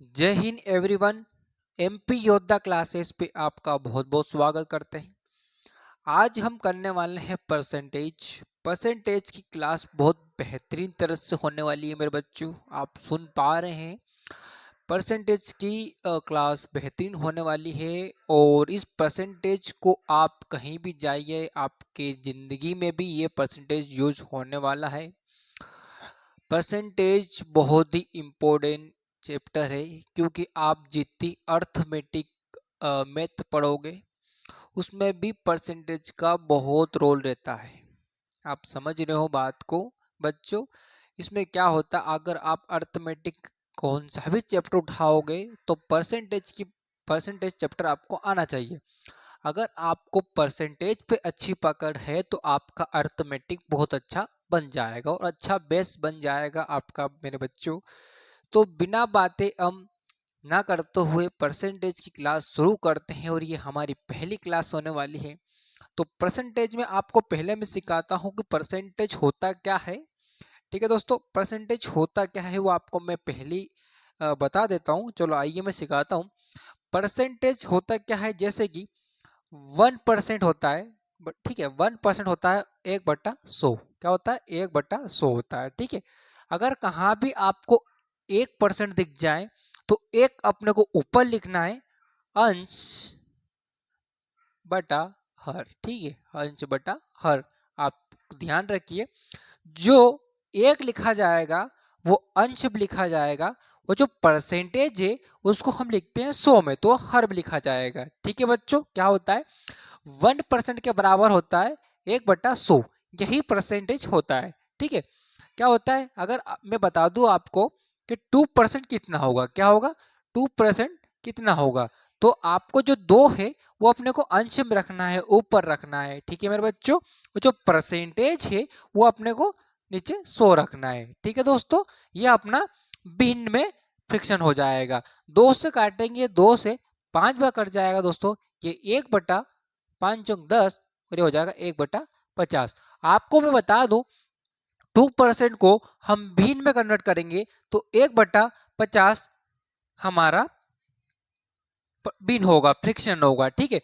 जय Hind everyone. MP योद्धा classes पे आपका बहुत बहुत स्वागत करते हैं। आज हम करने वाले हैं परसेंटेज की क्लास बहुत बेहतरीन तरह से होने वाली है मेरे बच्चों। आप सुन पा रहे हैं, परसेंटेज की क्लास बेहतरीन होने वाली है। और इस परसेंटेज को आप कहीं भी जाइए, आपके ज़िंदगी में भी ये परसेंटेज यूज होने वाला है। परसेंटेज बहुत ही इम्पोर्टेंट चैप्टर है, क्योंकि आप जितनी अर्थमेटिक मैथ पढ़ोगे उसमें भी परसेंटेज का बहुत रोल रहता है। आप समझ रहे हो बात को बच्चों? इसमें क्या होता है, अगर आप अर्थमेटिक कौन सा भी चैप्टर उठाओगे तो परसेंटेज चैप्टर आपको आना चाहिए। अगर आपको परसेंटेज पे अच्छी पकड़ है तो आपका अर्थमेटिक बहुत अच्छा बन जाएगा और अच्छा बेस बन जाएगा आपका मेरे बच्चों। तो बिना बातें हम ना करते हुए परसेंटेज की क्लास शुरू करते हैं, और ये हमारी पहली क्लास होने वाली है। तो परसेंटेज में आपको पहले मैं सिखाता हूँ कि परसेंटेज होता क्या है। ठीक है दोस्तों, परसेंटेज होता क्या है वो आपको मैं पहली बता देता हूँ। चलो आइए मैं सिखाता हूँ। परसेंटेज होता क्या है, जैसे कि 1% होता है। ठीक है, 1% होता है 1/100। क्या होता है? 1/100 होता है। ठीक है, अगर कहाँ भी आपको 1% दिख जाए तो एक अपने को ऊपर लिखना है, अंश बटा हर। ठीक है, अंश बटा हर। आप ध्यान रखिए, जो एक लिखा जाएगा वो अंश भी लिखा जाएगा, वो जो परसेंटेज है उसको हम लिखते हैं 100 में, तो हर भी लिखा जाएगा। ठीक है बच्चों, क्या होता है? 1% के बराबर होता है 1/100, यही परसेंटेज होता है। ठीक है, क्या होता है, अगर मैं बता दूं आपको कि 2% कितना होगा, क्या होगा? 2% कितना होगा? तो आपको जो दो है वो अपने को अंश में रखना है, ऊपर रखना है। ठीक है मेरे बच्चों, वो जो परसेंटेज है वो अपने को नीचे 100 रखना है। ठीक है दोस्तों, ये अपना भिन्न में फ्रिक्शन हो जाएगा। 2 से काटेंगे, 2 से 5 बार कट जाएगा दोस्तों। ये 1/5 × 10 और ये हो जाएगा 1/50। आपको मैं बता दूं, 2% को हम भिन्न में कन्वर्ट करेंगे तो 1/50 हमारा भिन्न होगा, फ्रिक्शन होगा। ठीक है,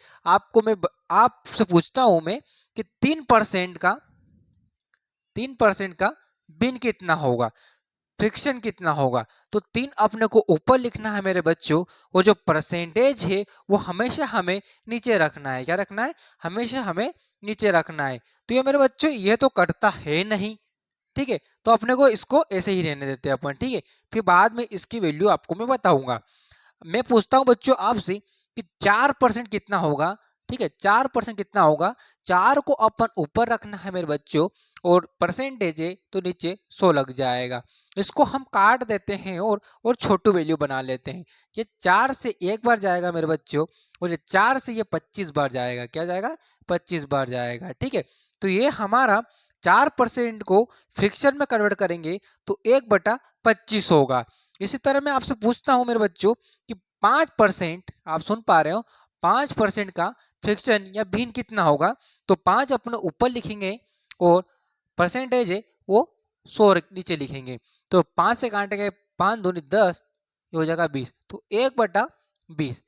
आपसे पूछता हूं मैं कि 3% का भिन्न कितना होगा, फ्रिक्शन कितना होगा? तो 3 अपने को ऊपर लिखना है मेरे बच्चों, वो जो परसेंटेज है वो हमेशा हमें नीचे रखना है। क्या रखना है? हमेशा हमें नीचे रखना है। तो ये मेरे बच्चों ये तो कटता है नहीं। ठीक है, तो अपने को इसको ऐसे ही रहने देते हैं अपन। ठीक है, फिर बाद में इसकी वैल्यू आपको मैं बताऊंगा। मैं पूछता हूं बच्चों आपसे कि 4% कितना होगा। ठीक है, 4% कितना होगा? 4 को अपन ऊपर रखना है मेरे बच्चों, और परसेंटेज है तो नीचे 100 लग जाएगा। इसको हम काट देते हैं और छोटू वैल्यू बना लेते हैं। ये 4 से एक बार जाएगा मेरे बच्चों, और ये 4 से ये 25 बार जाएगा। क्या जाएगा? 25 बार जाएगा। ठीक है, तो ये हमारा 4% को फ्रिक्शन में कन्वर्ट करेंगे तो 1/25 होगा। इसी तरह मैं आपसे पूछता हूं मेरे बच्चों कि 5%, आप सुन पा रहे हो, 5% का फ्रिक्शन या भिन्न कितना होगा? तो 5 अपने ऊपर लिखेंगे और परसेंटेज है वो 100 नीचे लिखेंगे। तो 5 से काटेंगे, 5 दूनी 10, ये हो जाएगा 20। तो 1/20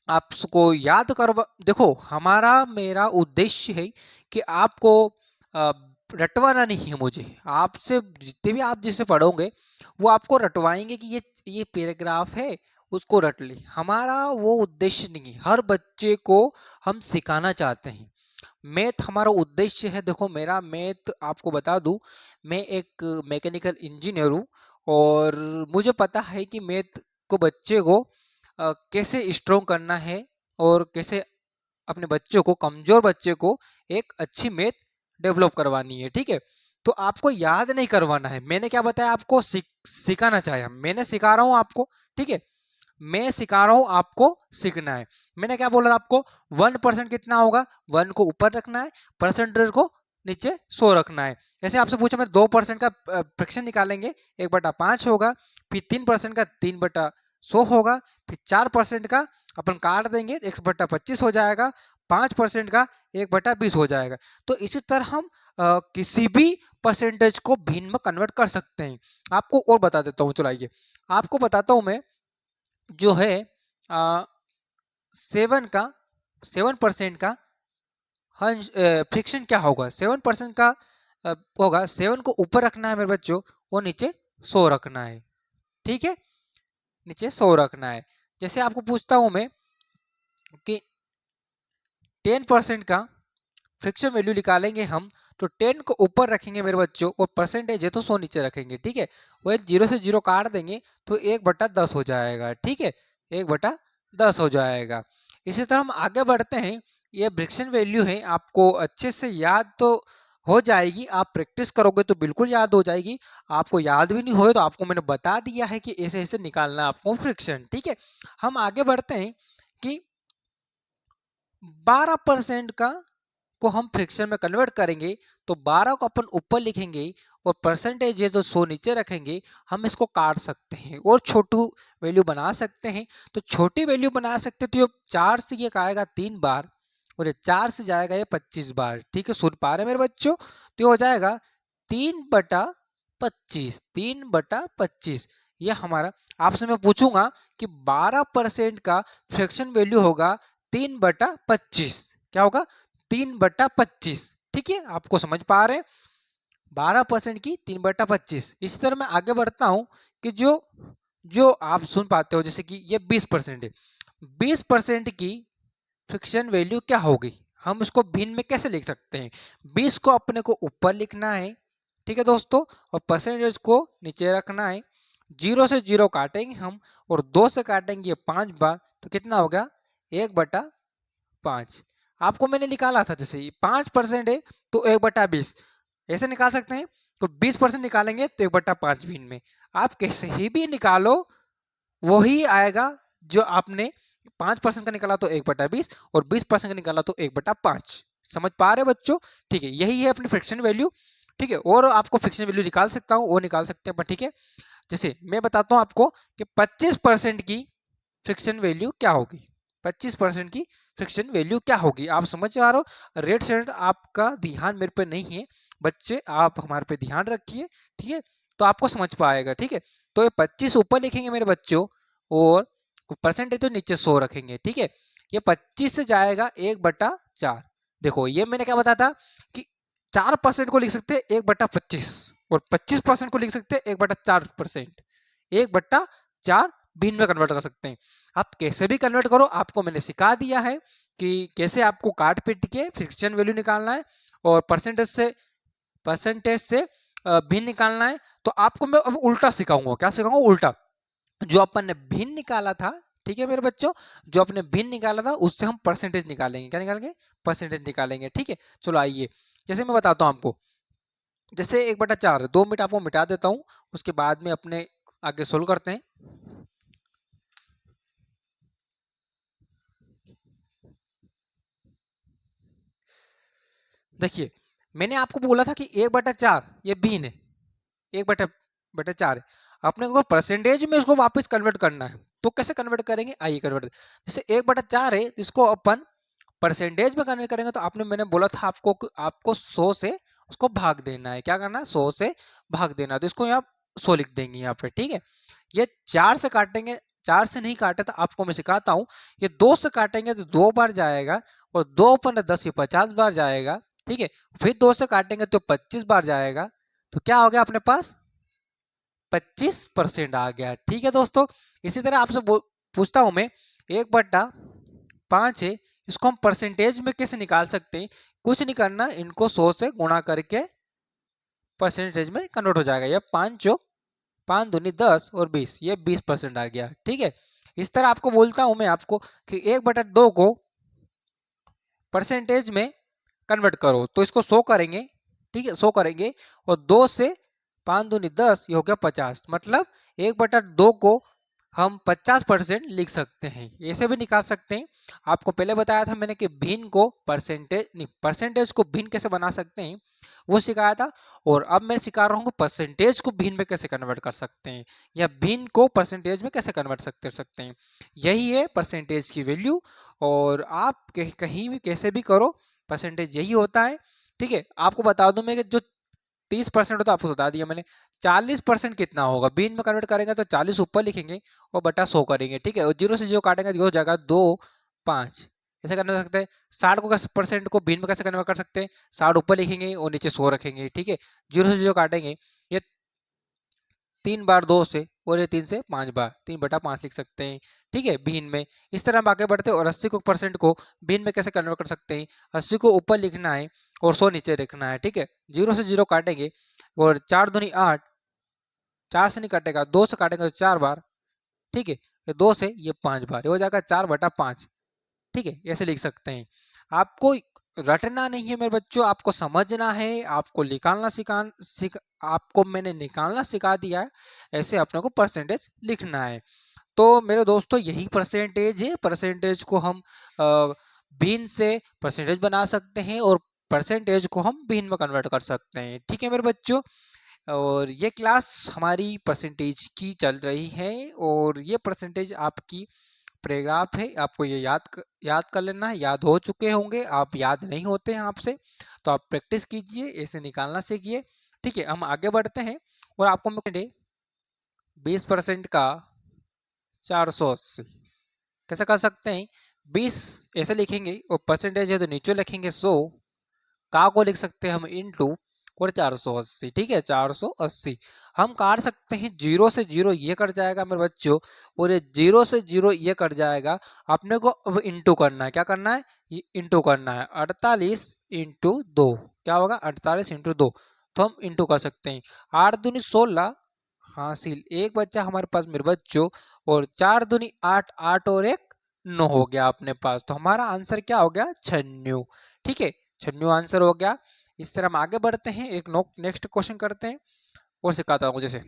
आपको याद करवा। देखो, हमारा मेरा उद्देश्य है कि आपको अ, रटवाना नहीं है। मुझे आपसे जितने भी आप जिसे पढ़ोगे वो आपको रटवाएंगे कि ये पैराग्राफ है, उसको रट ले। हमारा वो उद्देश्य नहीं है, हर बच्चे को हम सिखाना चाहते हैं। मैथ हमारा उद्देश्य है। देखो, मेरा मैथ आपको बता दूं, मैं एक मैकेनिकल इंजीनियर हूँ, और मुझे पता है कि मैथ को बच्चे को कैसे स्ट्रोंग करना है, और कैसे अपने बच्चों को, कमजोर बच्चे को एक अच्छी मैथ डेवलप करवानी है। ठीक है, तो आपको याद नहीं करवाना है। मैंने क्या बताया आपको? सिखाना चाहे, मैंने सिखा रहा हूं आपको। ठीक है, मैं सिखा रहा हूं आपको, सीखना है। मैंने क्या बोला आपको? 1% कितना होगा? 1 को ऊपर रखना है, परसेंटेज को नीचे 100 रखना है। जैसे आपसे पूछा मैं 2% का फ्रैक्शन निकालेंगे, 1/5 होगा। फिर 3% का 3/100 होगा। फिर 4% का अपन काट देंगे, 1/25 हो जाएगा। 5% का 1/20 हो जाएगा। तो इसी तरह हम किसी भी परसेंटेज को भिन्न में कन्वर्ट कर सकते हैं। आपको और बता देता हूँ, चलाइए आपको बताता हूँ मैं जो है 7% का फ्रिक्शन क्या होगा, 7% का होगा। 7 को ऊपर रखना है मेरे बच्चों, वो नीचे 100 रखना है। ठीक है, नीचे 100 रखना है। जैसे आपको पूछता हूं मैं कि 10% का फ्रिक्शन वैल्यू निकालेंगे हम, तो 10 को ऊपर रखेंगे मेरे बच्चों, और परसेंटेज है तो 100 नीचे रखेंगे। ठीक है, वो जीरो से जीरो काट देंगे तो 1/10 हो जाएगा। ठीक है, 1/10 हो जाएगा। इसी तरह हम आगे बढ़ते हैं। ये फ्रिक्शन वैल्यू है, आपको अच्छे से याद तो हो जाएगी, आप प्रैक्टिस करोगे तो बिल्कुल याद हो जाएगी। आपको याद भी नहीं हो तो आपको मैंने बता दिया है कि ऐसे ऐसे निकालना है आपको फ्रिक्शन। ठीक है, हम आगे बढ़ते हैं कि 12% का को हम फ्रिक्शन में कन्वर्ट करेंगे, तो 12 को अपन ऊपर लिखेंगे और परसेंटेज है जो 100 नीचे रखेंगे। हम इसको काट सकते हैं और छोटू वैल्यू बना सकते हैं। तो छोटी वैल्यू बना सकते, तो ये 4 से ये आएगा 3 बार, और ये 4 से जाएगा ये 25 बार। ठीक है, सुन पा रहे मेरे बच्चों? तो ये हो जाएगा 3/25, 3/25। ये हमारा, आपसे मैं पूछूंगा कि 12% का फ्रैक्शन वैल्यू होगा 3/25, क्या होगा? 3/25। ठीक है, आपको समझ पा रहे हैं? 12% की 3/25। इसी तरह मैं आगे बढ़ता हूं कि जो जो आप सुन पाते हो, जैसे कि ये 20% है। 20% की फ्रिक्शन वैल्यू क्या होगी, हम इसको भिन्न में कैसे लिख सकते हैं? 20 को अपने को ऊपर लिखना है, ठीक है दोस्तों, और परसेंटेज को नीचे रखना है। जीरो से जीरो काटेंगे हम, और 2 से काटेंगे 5 बार, तो कितना होगा? 1/5। आपको मैंने निकाला था, जैसे 5% है तो 1/20 ऐसे निकाल सकते हैं। तो 20% निकालेंगे तो 1/5 भिन्न में। आप कैसे ही भी निकालो, वही आएगा जो आपने 5% का निकाला तो 1/20, और 20% का निकाला तो 1/5। समझ पा रहे बच्चों? ठीक है, यही है अपनी फ्रिक्शन वैल्यू। ठीक है, और आपको फ्रिक्शन वैल्यू निकाल सकता हूं, वो निकाल सकते हैं। ठीक है, जैसे मैं बताता हूं आपको कि 25% की फ्रिक्शन वैल्यू क्या होगी। 25% की फ्रिक्शन वैल्यू क्या होगी, आप समझ आ रहे हो? रेड शर्ट आपका ध्यान मेरे पे नहीं है बच्चे, आप हमारे पे ध्यान रखिए। ठीक है, तो आपको समझ पाएगा। ठीक है, तो ये 25 ऊपर लिखेंगे मेरे बच्चों, और परसेंटेज तो नीचे 100 रखेंगे। ठीक है, ये 25 से जाएगा 1/4। देखो, ये मैंने क्या बताया था कि 4% को लिख सकते हैं 1/25, और 25% को लिख सकते हैं 1/4%। 1/4 भिन्न में कन्वर्ट कर सकते हैं। आप कैसे भी कन्वर्ट करो, आपको मैंने सिखा दिया है कि कैसे आपको काट पीट के फ्रिक्शन वैल्यू निकालना है, और परसेंटेज से भिन्न निकालना है। तो आपको मैं अब उल्टा सिखाऊंगा। क्या सिखाऊंगा? उल्टा। जो अपन ने भिन्न निकाला था, ठीक है मेरे बच्चों, जो अपने भिन्न निकाला था उससे हम परसेंटेज निकालेंगे। क्या निकालेंगे? परसेंटेज निकालेंगे। ठीक है, चलो आइए, जैसे मैं बताता हूं आपको। जैसे 1/4, 2 मिनट आपको मिटा देता हूं, उसके बाद में अपने आगे सोल्व करते हैं। देखिए, मैंने आपको बोला था कि 1/4 ये भिन्न है, 1/4 है। अपने को परसेंटेज में इसको वापस कन्वर्ट करना है, तो कैसे कन्वर्ट करेंगे? आइए कन्वर्ट। जैसे 1/4 है, इसको अपन परसेंटेज में कन्वर्ट करेंगे, तो आपने, मैंने बोला था आपको, आपको 100 से उसको भाग देना है। क्या करना है? 100 से भाग देना है। तो इसको यहाँ 100 लिख देंगे यहाँ पे। ठीक है, ये 4 से काटेंगे, 4 से नहीं काटे तो आपको मैं सिखाता हूँ। ये 2 से काटेंगे तो 2 बार जाएगा, और 2×10 ये 50 बार जाएगा। ठीक है, फिर 2 से काटेंगे तो 25 बार जाएगा। तो क्या हो गया अपने पास? 25% आ गया। ठीक है दोस्तों, इसी तरह आपसे पूछता हूं मैं, 1/5 है, इसको हम परसेंटेज में कैसे निकाल सकते हैं? कुछ नहीं करना, इनको 100 से गुणा करके परसेंटेज में कन्वर्ट हो जाएगा। ये 5 दूनी 10 और 20, ये 20% आ गया। ठीक है, इस तरह आपको बोलता हूं मैं आपको कि 1/2 को परसेंटेज में कन्वर्ट करो, तो इसको 100 करेंगे। ठीक है, 100 करेंगे, और 2 से 5 दूनी 10, ये हो गया 50। मतलब 1/2 को हम 50% लिख सकते हैं। ऐसे भी निकाल सकते हैं। आपको पहले बताया था मैंने कि भिन्न को परसेंटेज नहीं, परसेंटेज को भिन्न कैसे बना सकते हैं, वो सिखाया था। और अब मैं सिखा रहा हूँ परसेंटेज को भिन्न में कैसे कन्वर्ट कर सकते हैं, या भिन्न को परसेंटेज में कैसे कन्वर्ट सकते हैं। यही है परसेंटेज की वैल्यू। और आप कहीं भी कैसे भी करो, परसेंटेज यही होता है। ठीक है, आपको बता दूं मैं कि जो 30% तो आपको बता दिया मैंने। 40% कितना होगा, भिन्न में कन्वर्ट करेंगे तो 40 ऊपर लिखेंगे और बटा 100 करेंगे, ठीक है। और 0 से 0 काटेंगे तो हो जाएगा 2 5, ऐसे करने सकते हैं। 60 को परसेंट को भिन्न में कैसे कन्वर्ट कर सकते हैं, 60 ऊपर लिखेंगे और नीचे 100 रखेंगे, ठीक है। 0 से 0 काटेंगे, ये 3 बार 2 से और ये 3 से 5 बार, 3/5 लिख सकते हैं, ठीक है, भिन्न में। इस तरह हम आगे बढ़ते हैं और 80 को परसेंट को भिन्न में कैसे कन्वर्ट कर सकते हैं। 80 को ऊपर लिखना है और 100 नीचे लिखना है, ठीक है। 0 से 0 काटेंगे और 4 दूनी 8, 4 से नहीं काटेगा, 2 से काटेंगे तो 4 बार, ठीक है। 2 से ये 5 बार, ये हो जाएगा 4/5, ठीक है। ऐसे लिख सकते हैं। आपको रटना नहीं है मेरे बच्चों, आपको समझना है, आपको निकालना आपको मैंने निकालना सिखा दिया है, ऐसे अपने को परसेंटेज लिखना है। तो मेरे दोस्तों यही परसेंटेज है। परसेंटेज को हम भिन्न से परसेंटेज बना सकते हैं और परसेंटेज को हम भिन्न में कन्वर्ट कर सकते हैं, ठीक है मेरे बच्चों। और ये क्लास हमारी परसेंटेज की चल रही है और ये परसेंटेज आपकी पैराग्राफ है, आपको ये याद कर लेना है। याद हो चुके होंगे, आप याद नहीं होते हैं आपसे, तो आप प्रैक्टिस कीजिए, ऐसे निकालना सीखिए, ठीक है। हम आगे बढ़ते हैं और आपको मैं 20% का 480 कैसे कर सकते हैं। 20 ऐसे लिखेंगे और परसेंटेज है तो नीचे लिखेंगे 100, का को लिख सकते हैं हम इनटू और 480, ठीक है। 480 हम काट सकते हैं, 0 से 0 ये कट जाएगा मेरे बच्चों और ये 0 से 0 ये कट जाएगा। अपने को अब इंटू करना है, क्या करना है, ये इंटू करना है। 48 इंटू 2 क्या होगा, 48 इंटू 2, तो हम इंटू कर सकते हैं। 8 दूनी 16 हासिल, एक बच्चा हमारे पास मेरे बच्चों, और 4 दूनी 8, 8 और 1 9 हो गया अपने पास। तो हमारा आंसर क्या हो गया, 96, ठीक है। 96 आंसर हो गया। इस तरह हम आगे बढ़ते हैं, एक नेक्स्ट क्वेश्चन करते हैं और सिखाता हूँ। जैसे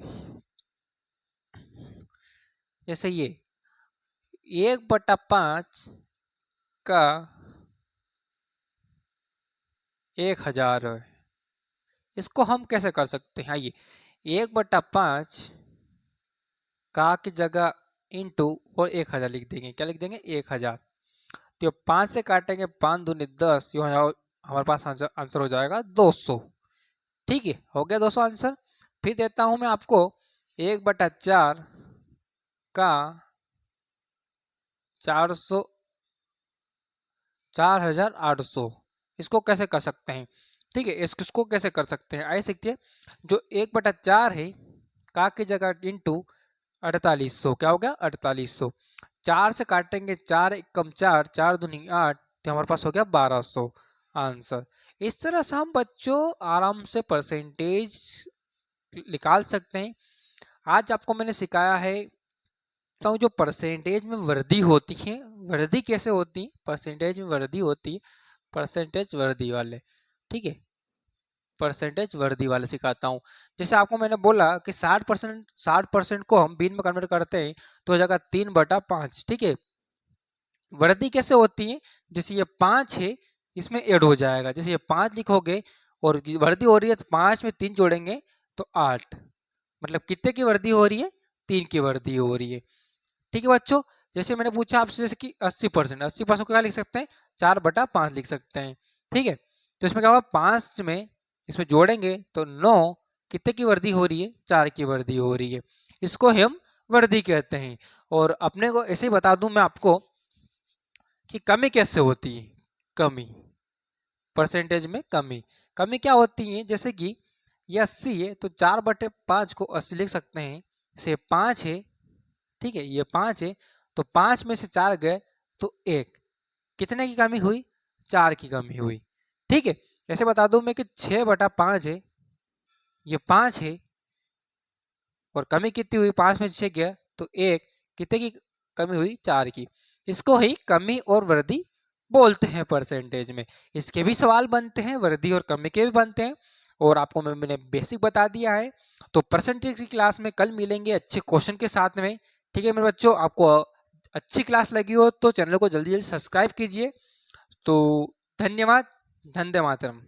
जैसे ये 1/5 का 1000 है, इसको हम कैसे कर सकते हैं। आइए, 1/5 का की जगह इंटू और 1000 लिख देंगे, क्या लिख देंगे, 1000। तो 5 से काटेंगे, 5 दूनी 10, हमारे पास आंसर हो जाएगा 200, ठीक है। हो गया 200 आंसर। फिर देता हूं मैं आपको 1/4 का 400 4800, इसको कैसे कर सकते हैं, ठीक है। इसको कैसे कर सकते हैं, आइए सीखते हैं। जो 1/4 है, का की जगह इंटू 4800, क्या हो गया 4800। 4 से काटेंगे, 4 एकम 4, 4 दूनी 8, तो हमारे पास हो गया 1200 आंसर। इस तरह से हम बच्चों आराम से परसेंटेज निकाल सकते हैं। आज आपको मैंने सिखाया है तो जो परसेंटेज में वृद्धि होती है, वृद्धि कैसे होती है, परसेंटेज में वृद्धि होती है, परसेंटेज वृद्धि वाले, ठीक है, परसेंटेज वृद्धि वाले सिखाता हूँ। जैसे आपको मैंने बोला कि 60% को हम भिन्न में कन्वर्ट करते हैं तो हो जाएगा 3/5, ठीक है। वृद्धि कैसे होती है, जैसे ये 5 है, इसमें ऐड हो जाएगा, जैसे ये 5 लिखोगे और वृद्धि हो रही है तो 5 में 3 जोड़ेंगे तो 8, मतलब कितने की वृद्धि हो रही है, 3 की वृद्धि हो रही है, ठीक है बच्चों। जैसे मैंने पूछा आपसे, जैसे कि 80% को क्या लिख सकते हैं, 4/5 लिख सकते हैं, ठीक है। तो इसमें क्या होगा, 5 में इसमें जोड़ेंगे तो 9, कितने की वृद्धि हो रही है, 4 की वृद्धि हो रही है, इसको हम वृद्धि कहते हैं। और अपने को ऐसे ही बता दूं मैं आपको कि कमी कैसे होती है, कमी, परसेंटेज में कमी, कमी क्या होती है, जैसे कि ये 80 है तो 4/5 को 80 लिख सकते हैं। जैसे 5 है, ठीक है, ये 5 है तो 5 में से 4 गए तो 1, कितने की कमी हुई, 4 की कमी हुई, ठीक है। ऐसे बता दूं मैं कि 6/5 है, ये 5 है और कमी कितनी हुई, 5 में से 6 गया तो 1, कितने की कमी हुई, 4 की। इसको ही कमी और वृद्धि बोलते हैं परसेंटेज में। इसके भी सवाल बनते हैं, वृद्धि और कमी के भी बनते हैं, और आपको मैंने बेसिक बता दिया है। तो परसेंटेज की क्लास में कल मिलेंगे अच्छे क्वेश्चन के साथ में, ठीक है मेरे बच्चों। आपको अच्छी क्लास लगी हो तो चैनल को जल्दी जल्दी सब्सक्राइब कीजिए। तो धन्यवाद, वंदे मातरम।